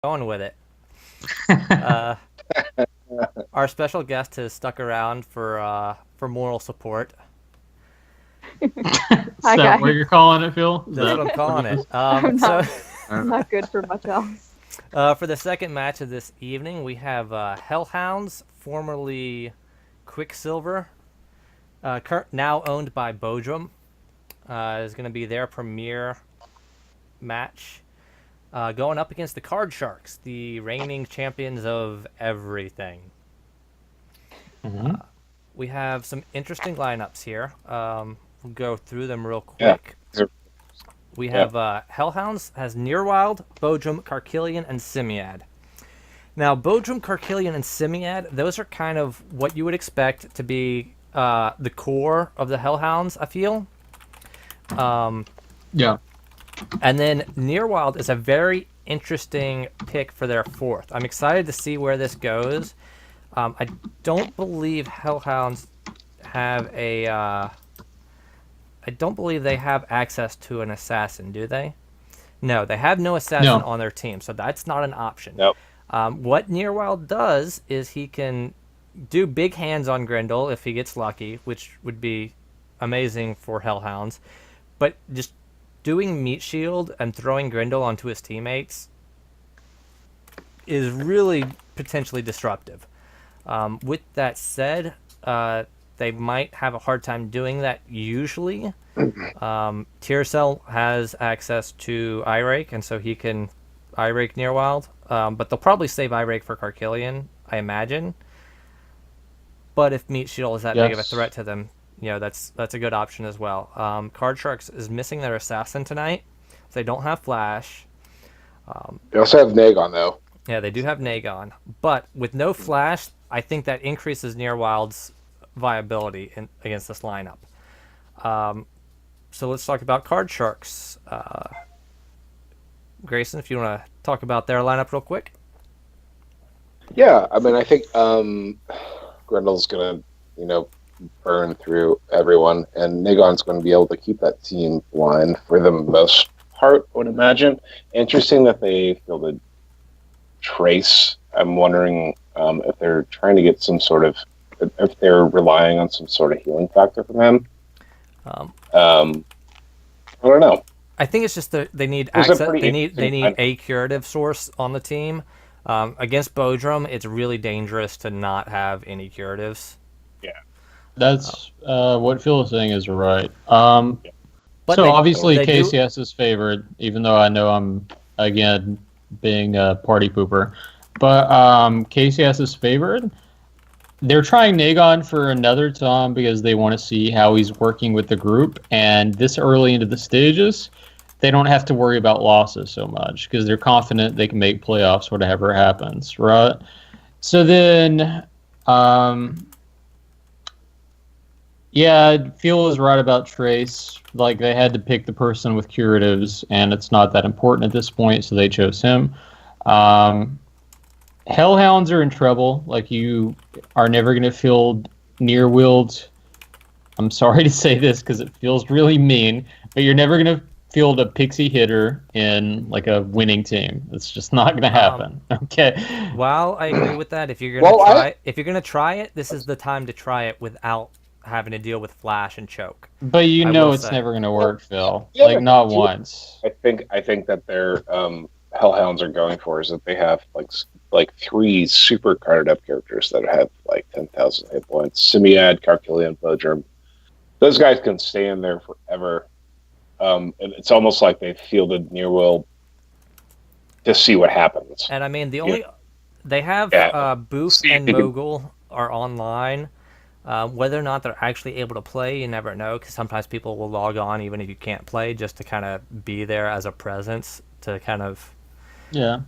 going with it. Uh, our special guest has stuck around for moral support. Is Hi that what guys. you're calling it, Phil? Is That's that what I'm what calling it it. is? I'm So not I'm not good for much else. for the second match of this evening, we have Hellhounds, formerly Quicksilver, now owned by Bodrum. Is going to be their premier match, going up against the Card Sharks, the reigning champions of everything. Mhm. We have some interesting lineups here. We'll go through them real Yeah. quick. these are- We Yeah. have Hellhounds has Nierwyld, Bodrum, Karkillian, and Symiad. Now, Bodrum, Karkillian, and Symiad, those are kind of what you would expect to be the core of the Hellhounds, I feel. Yeah. And then Nierwyld is a very interesting pick for their fourth. I'm excited to see where this goes. I don't believe Hellhounds have a. I don't believe they have access to an assassin, do they? No, they have no assassin No. on their team, so that's not an option. Nope. What Nierwyld does is he can do big hands on Grendel if he gets lucky, which would be amazing for Hellhounds. But just doing meat shield and throwing Grendel onto his teammates is really potentially disruptive. With that said, they might have a hard time doing that usually. Tyrcell has access to Irake, and so he can Irake Nierwyld. But they'll probably save Irake for Karkillian, I imagine. But if Meat Shield is that big of a Yes. threat to them, that's a good option as well. Card Sharks is missing their assassin tonight, so they don't have Flash. They also have Naegon, though. Yeah, they do have Naegon, but with no Flash, I think that increases Nierwild's viability against this lineup. So let's talk about Card Sharks. Grayson, if you want to talk about their lineup real quick. Yeah, I mean, I think Grendel's going to, burn through everyone, and Naegon's going to be able to keep that team blind for the most part, I would imagine. Interesting that they fielded Traice. I'm wondering if they're trying to get some sort of, if they're relying on some sort of healing factor from him. I don't know. I think it's just that they need It was a access. pretty They need interesting a curative source on the team. Against Bodrum, it's really dangerous to not have any curatives. That's what Phil is saying is right. But So obviously they do- KCS is favored, even though I know I'm again being a party pooper. But KCS is favored. They're trying Naegon for another time because they want to see how he's working with the group. And this early into the stages, they don't have to worry about losses so much because they're confident they can make playoffs whatever happens, right? So then, yeah, Phil was right about Traice. Like, they had to pick the person with curatives, and it's not that important at this point, so they chose him. Hellhounds are in trouble. Like, you are never going to field Nierwyld. I'm sorry to say this because it feels really mean, but you're never going to field a pixie hitter in, like, a winning team. It's just not going to happen. Okay. While I agree with that, if you're gonna try it, this is the time to try it without having to deal with Flash and choke. But you I know will it's say. never going to work, Phil. Yeah, Like, but not you- once. I think that their Hellhounds are going for is that they have like three super carded up characters that have like 10,000 hit points. Symiad, Karkillian, Bodrum. Those guys can stay in there forever. And it's almost like they fielded Nierwyld to see what happens. And I mean, they have Boof See if and they can- Mogul are online. Whether or not they're actually able to play, you never know, because sometimes people will log on even if you can't play, just to kind of be there as a presence to kind of. Yeah.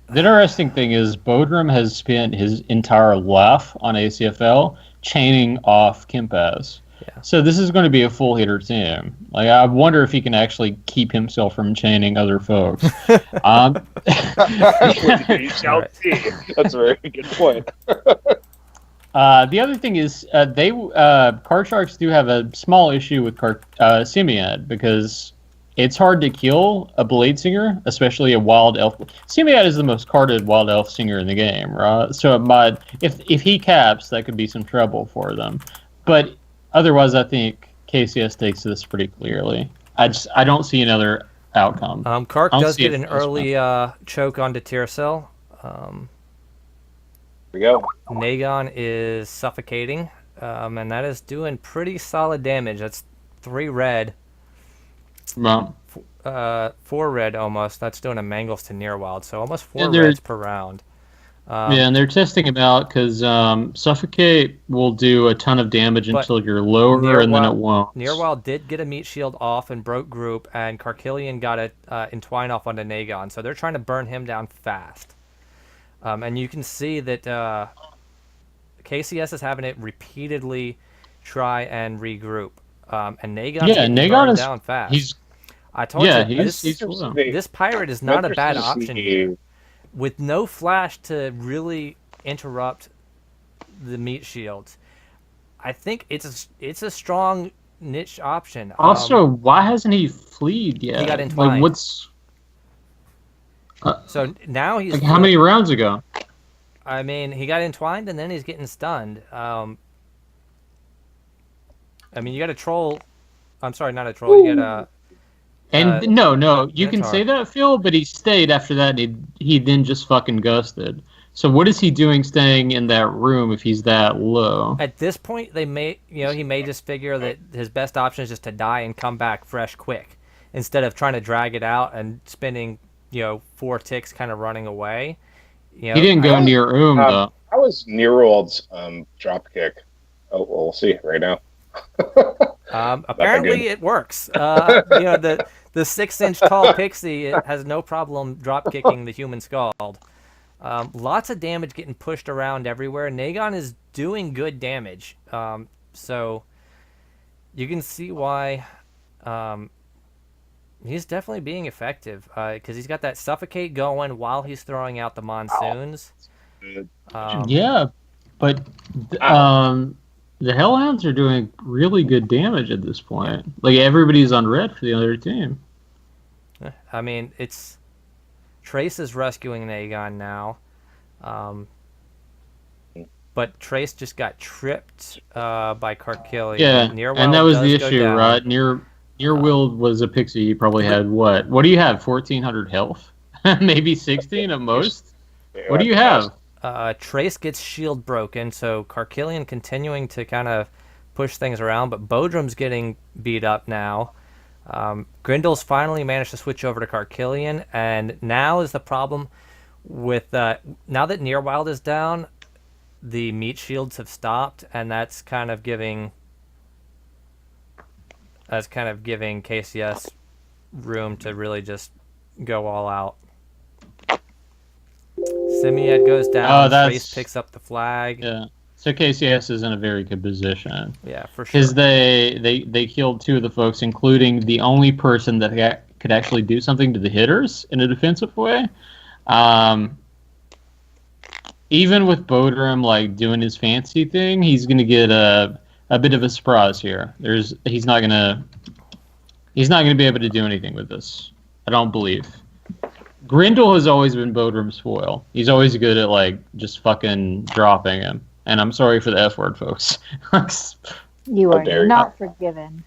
The interesting thing is Bodrum has spent his entire life on ACFL chaining off Kimpaz. Yeah. So this is going to be a full hitter team. Like, I wonder if he can actually keep himself from chaining other folks. We shall Right. see. That's a very good point. The other thing is Card Sharks do have a small issue with Symiad because it's hard to kill a blade singer, especially a wild elf. Symiad is the most carded wild elf singer in the game, right? So it might, if he caps, that could be some trouble for them. But otherwise, I think KCS takes this pretty clearly. I don't see another outcome. Kark I don't does see get it an for this one. early choke onto Tyrcell. Here we go. Naegon is suffocating, and that is doing pretty solid damage. That's 3 red, Well, 4 red almost. That's doing a mangles to Nierwyld, so almost 4 Yeah, they're- reds per round. yeah, and they're testing him out because Suffocate will do a ton of damage But until you're lower, and then it Nierwyld- won't. Nierwyld did get a meat shield off and broke group, and Karkillian got it entwine off onto Naegon, so they're trying to burn him down fast. And you can see that KCS is having it repeatedly try and regroup. And Naegon's Yeah, getting Naegon burned is down fast. he's I told yeah you, he's slow. this pirate is not a bad Interesting to option see- here. With no flash to really interrupt the meat shields, I think it's a strong niche option. Also, why hasn't he fleed yet? He got Like, entwined. what's So now he's like how many rounds ago? I mean, he got entwined and then he's getting stunned. I mean, you got a troll. I'm sorry, not a troll. You got a. And no, you can Minotaur. say that, Phil, but he stayed after that. And he then just fucking gusted. So what is he doing staying in that room if he's that low? At this point, he may just figure that his best option is just to die and come back fresh quick, instead of trying to drag it out and spending 4 ticks kind of running away. He didn't go near though. How was Nierwyld's drop kick? Oh, well, we'll see right now. Apparently it works. The 6-inch tall pixie has no problem drop kicking the human scald. Lots of damage getting pushed around everywhere. Naegon is doing good damage. So you can see why he's definitely being effective, because he's got that suffocate going while he's throwing out the monsoons. Yeah, but the Hellhounds are doing really good damage at this point. Like everybody's on red for the other team. I mean, it's Traice is rescuing Naegon now, but Traice just got tripped by Karkillian. Yeah, Nierwyld and that was the does go issue, down. right? Nierwyld was a pixie. He probably had what? What do you have? 1,400 health, maybe 16 at most. What do you have? Traice gets shield broken, so Karkillian continuing to kind of push things around, but Bodrum's getting beat up now. Grendel's finally managed to switch over to Karkillian, and now is the problem with now that Nierwyld is down, the meat shields have stopped, and that's kind of giving KCS room to really just go all out. Symiad goes down. Traice picks up the flag. Yeah. So KCS is in a very good position. Yeah, for sure. Because they killed 2 of the folks, including the only person that could actually do something to the hitters in a defensive way. Even with Bodrum like doing his fancy thing, he's going to get a bit of a surprise here. He's not going to be able to do anything with this. I don't believe. Grendel has always been Bodrum's foil. He's always good at like just fucking dropping him. And I'm sorry for the F word, folks. You How are dare you. not forgiven.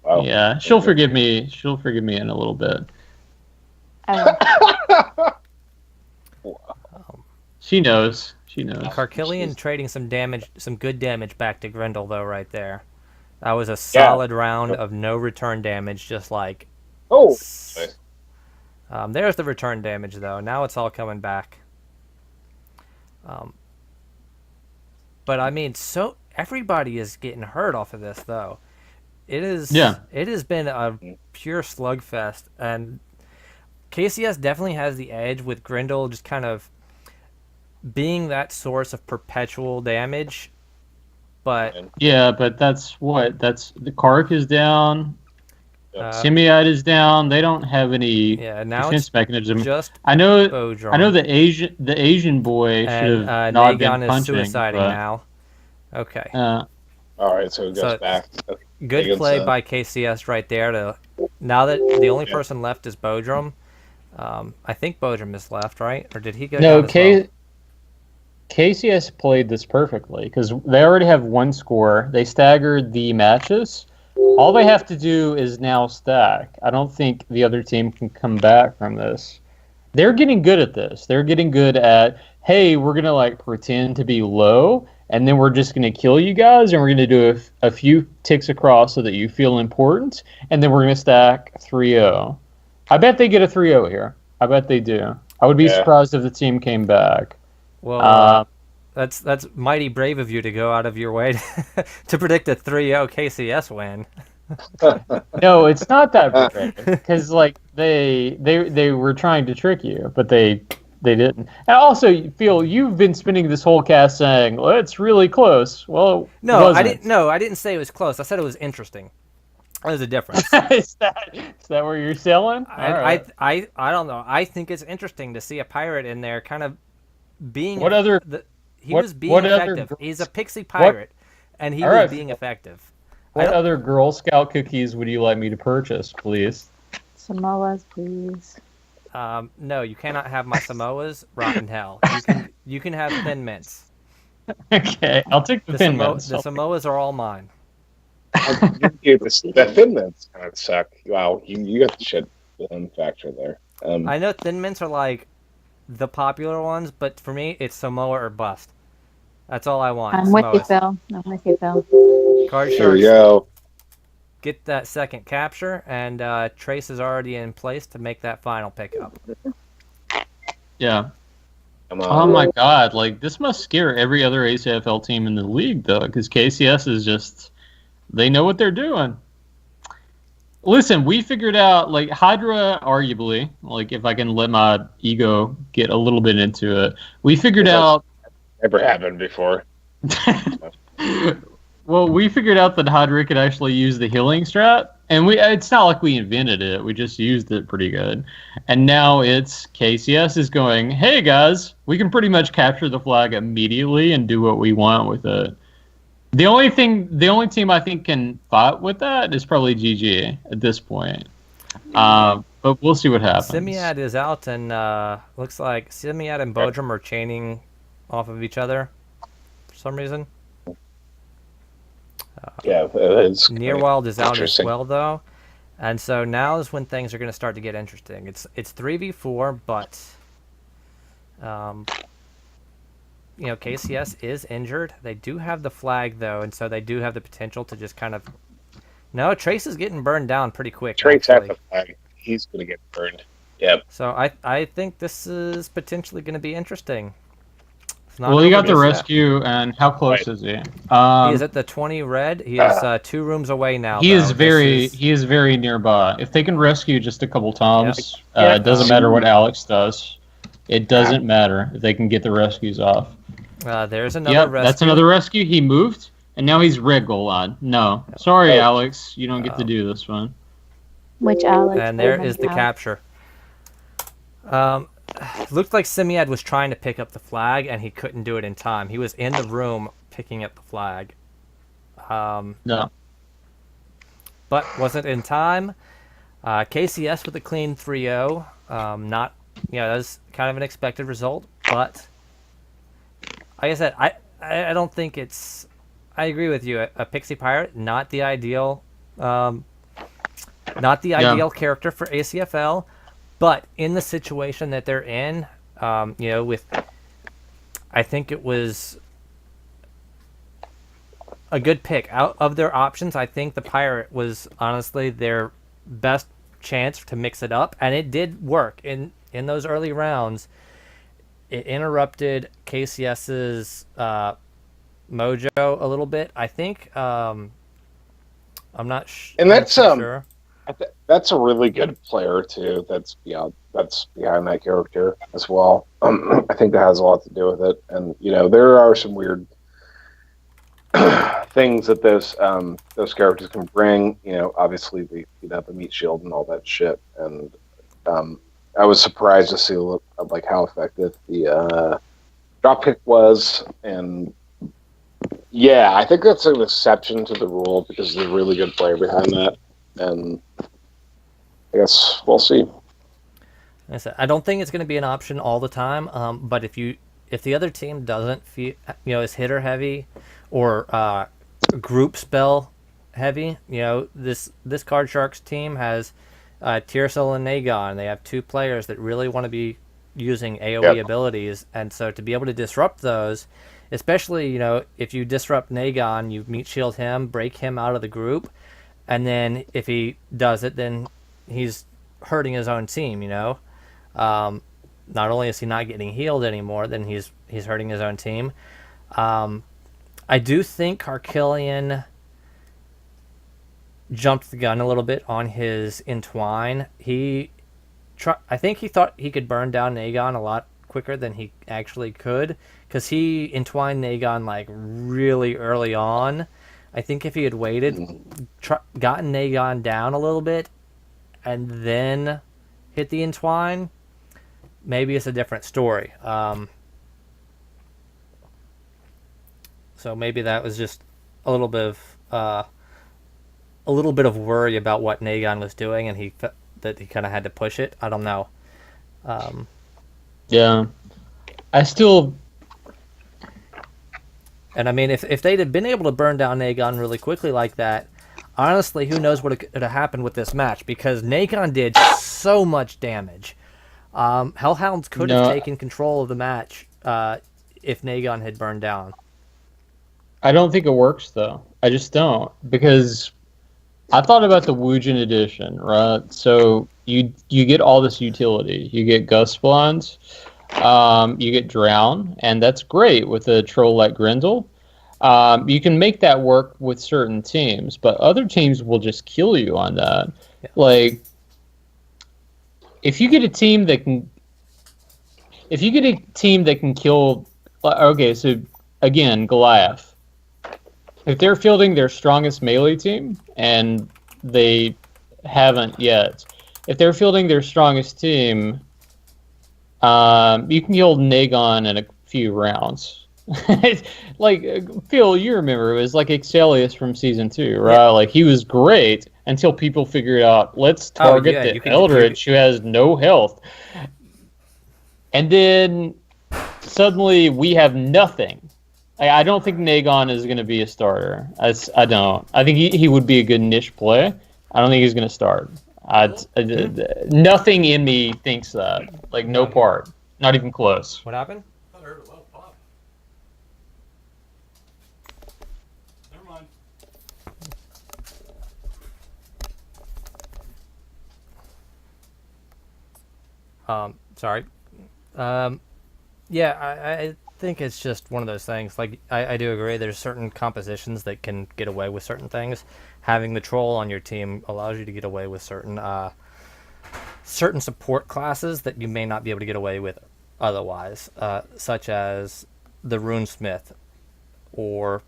Wow. Yeah, she'll forgive me. She'll forgive me in a little bit. She knows. She knows. Karkillian trading some good damage back to Grendel though, right there. That was a solid round of no return damage, just like. Oh, nice. There's the return damage though. Now it's all coming back. But I mean, so everybody is getting hurt off of this though. It is. Yeah. It has been a pure slugfest, and KCS definitely has the edge with Grendel just kind of being that source of perpetual damage. But Yeah, but that's the Kark is down. Symiad is down. They don't have any now defense it's mechanism. just I know Bodrum. the Asian boy should have And not Naegon been is punching. suiciding but, now. Okay. All right, so it goes back. Okay. Good Naegon's play done. by KCS right there to now that the only person left is Bodrum, I think Bodrum is left, right? Or did he go No, down as well? KCS played this perfectly because they already have one score. They staggered the matches. All they have to do is now stack. I don't think the other team can come back from this. They're getting good at this. They're getting good at, hey, we're going to like pretend to be low, and then we're just going to kill you guys, and we're going to do a few ticks across so that you feel important, and then we're going to stack 3-0. I bet they get a 3-0 here. I bet they do. I would be surprised if the team came back. Well, that's mighty brave of you to go out of your way to predict a 3-0 KCS win. No, it's not that brave because like they were trying to trick you, but they didn't. And also, Phil, you've been spending this whole cast saying, well, it's really close. Well, no, I didn't. No, I didn't say it was close. I said it was interesting. There's a difference. is that where you're selling? I don't know. I think it's interesting to see a pirate in there, kind of being. He was being effective. He's a pixie pirate, and he was being effective. What other Girl Scout cookies would you like me to purchase, please? Samoas, please. No, you cannot have my Samoas. Rotten hell. You can have Thin Mints. Okay, I'll take the Thin Mints. The Samoas are all mine. The Thin Mints kind of suck. Wow, you got the shit factor there. I know Thin Mints are like the popular ones, but for me, it's Samoa or bust. That's all I want. I'm with you, Phil. Card Here sharks. we go. Get that second capture, and Traice is already in place to make that final pickup. Yeah. Oh my god, like this must scare every other ACFL team in the league though, because KCS is just, they know what they're doing. Listen, we figured out, like, Hydra, arguably, like, if I can let my ego get a little bit into it, we figured out... Never happened before. Well, we figured out that Hydra could actually use the healing strat, and it's not like we invented it, we just used it pretty good. And now it's KCS is going, hey guys, we can pretty much capture the flag immediately and do what we want with it. The only team I think can fight with that is probably GG at this point. But we'll see what happens. Symiad is out, and looks like Symiad and Bodrum are chaining off of each other for some reason. It's Nierwyld is out as well, though. And so now is when things are going to start to get interesting. It's 3v4, but KCS is injured. They do have the flag, though, and so they do have the potential to just kind of... No, Traice is getting burned down pretty quick. Traice has the flag. He's going to get burned. Yep. So I think this is potentially going to be interesting. Well, he got the rescue, and how close is he? He is at the 20 red. He is 2 rooms away now. He is very nearby. If they can rescue just a couple times, it doesn't matter what Alex does. It doesn't matter if they can get the rescues off. There's another rescue. That's another rescue. He moved, and now he's red goal line. No, sorry, Alex, you don't get to do this one. Which Alex? And there is the capture. Looked like Symiad was trying to pick up the flag, and he couldn't do it in time. He was in the room picking up the flag. No. But wasn't in time. KCS with a clean 3-0. That was kind of an expected result, but like I said, I don't think it's... I agree with you. A Pixie Pirate, not the ideal ideal character for ACFL. But in the situation that they're in, I think it was a good pick. Out of their options, I think the Pirate was honestly their best chance to mix it up, and it did work in those early rounds. It interrupted KCS's mojo a little bit. I think I'm not and that's sure. That's a really good player too. That's behind that character as well. I think that has a lot to do with it. And there are some weird things that those characters can bring. Obviously they have a meat shield and all that shit. And I was surprised to see like how effective the drop kick was. And yeah, I think that's an exception to the rule because there's a really good player behind that. And I guess we'll see. Like I said, I don't think it's going to be an option all the time. But if the other team doesn't feel, is hitter heavy or group spell heavy, this Card Sharks team has Tyrcell and Naegon. They have 2 players that really want to be using AoE abilities, and so to be able to disrupt those, especially if you disrupt Naegon, you meat shield him, break him out of the group, and then if he does it, then he's hurting his own team. Not only is he not getting healed anymore, then he's hurting his own team. I do think Karkillian jumped the gun a little bit on his entwine. I think he thought he could burn down Naegon a lot quicker than he actually could, because he entwined Naegon like really early on. I think if he had waited, gotten Naegon down a little bit, and then hit the entwine, maybe it's a different story. So maybe that was just a little bit of worry about what Naegon was doing, and he kind of had to push it. I don't know. Yeah, I still. And I mean, if they'd have been able to burn down Naegon really quickly like that, honestly, who knows what could have happened with this match, because Naegon did so much damage. Hellhounds could have taken control of the match if Naegon had burned down. I don't think it works, though. I just don't. Because I thought about the Woojin edition, right? So you get all this utility. You get Gust Spawns, you get Drown, and that's great with a troll like Grendel. You can make that work with certain teams, but other teams will just kill you on that. Yeah. Like, if you get a team that can kill, okay, so again, Goliath. If they're fielding their strongest melee team, and they haven't yet, if they're fielding their strongest team, you can kill Naegon in a few rounds. Like, Phil, you remember, it was like Exelius from Season 2, right? Yeah. Like, he was great until people figured out, let's target the Eldritch who has no health. And then, suddenly, we have nothing. I don't think Naegon is going to be a starter. I don't. I think he would be a good niche play. I don't think he's going to start. Nothing in me thinks that. Like, no part. Not even close. What happened? I heard a loud pop. Never mind. Sorry. Yeah, I think it's just one of those things. Like, I do agree, there's certain compositions that can get away with certain things. Having the troll on your team allows you to get away with certain support classes that you may not be able to get away with otherwise, such as the Runesmith or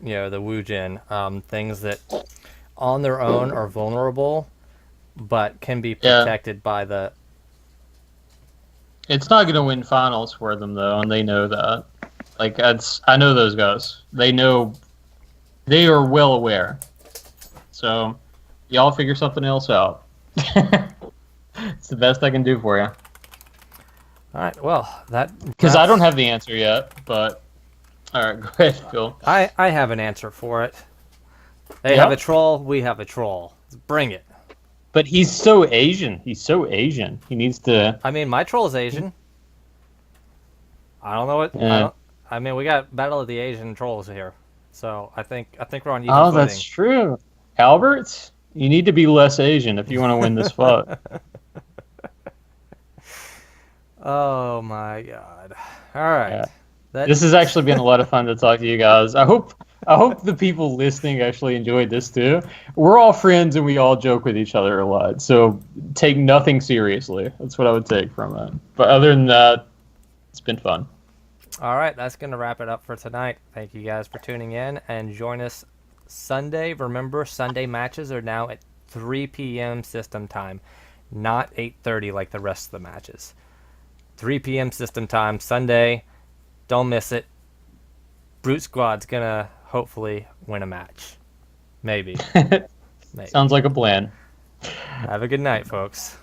the Woojin, things that on their own are vulnerable but can be protected by the. It's not going to win finals for them, though, and they know that. Like, I know those guys. They know. They are well aware. So, y'all figure something else out. It's the best I can do for you. All right, well, that... Because I don't have the answer yet, but... All right, go ahead, Phil. I have an answer for it. They have a troll, we have a troll. Bring it. But he's so Asian. He's so Asian. He needs to... I mean, my troll is Asian. I don't know what... Yeah. I mean, we got Battle of the Asian Trolls here. So I think we're on even footing. That's true. Albert, you need to be less Asian if you want to win this fight. Oh, my God. All right. Yeah. This has actually been a lot of fun to talk to you guys. I hope the people listening actually enjoyed this too. We're all friends and we all joke with each other a lot. So take nothing seriously. That's what I would take from it. But other than that, it's been fun. All right, that's going to wrap it up for tonight. Thank you guys for tuning in, and join us Sunday. Remember, Sunday matches are now at 3 p.m. system time, not 8:30 like the rest of the matches. 3 p.m. system time, Sunday. Don't miss it. Brute Squad's going to hopefully win a match. Maybe. Sounds like a plan. Have a good night, folks.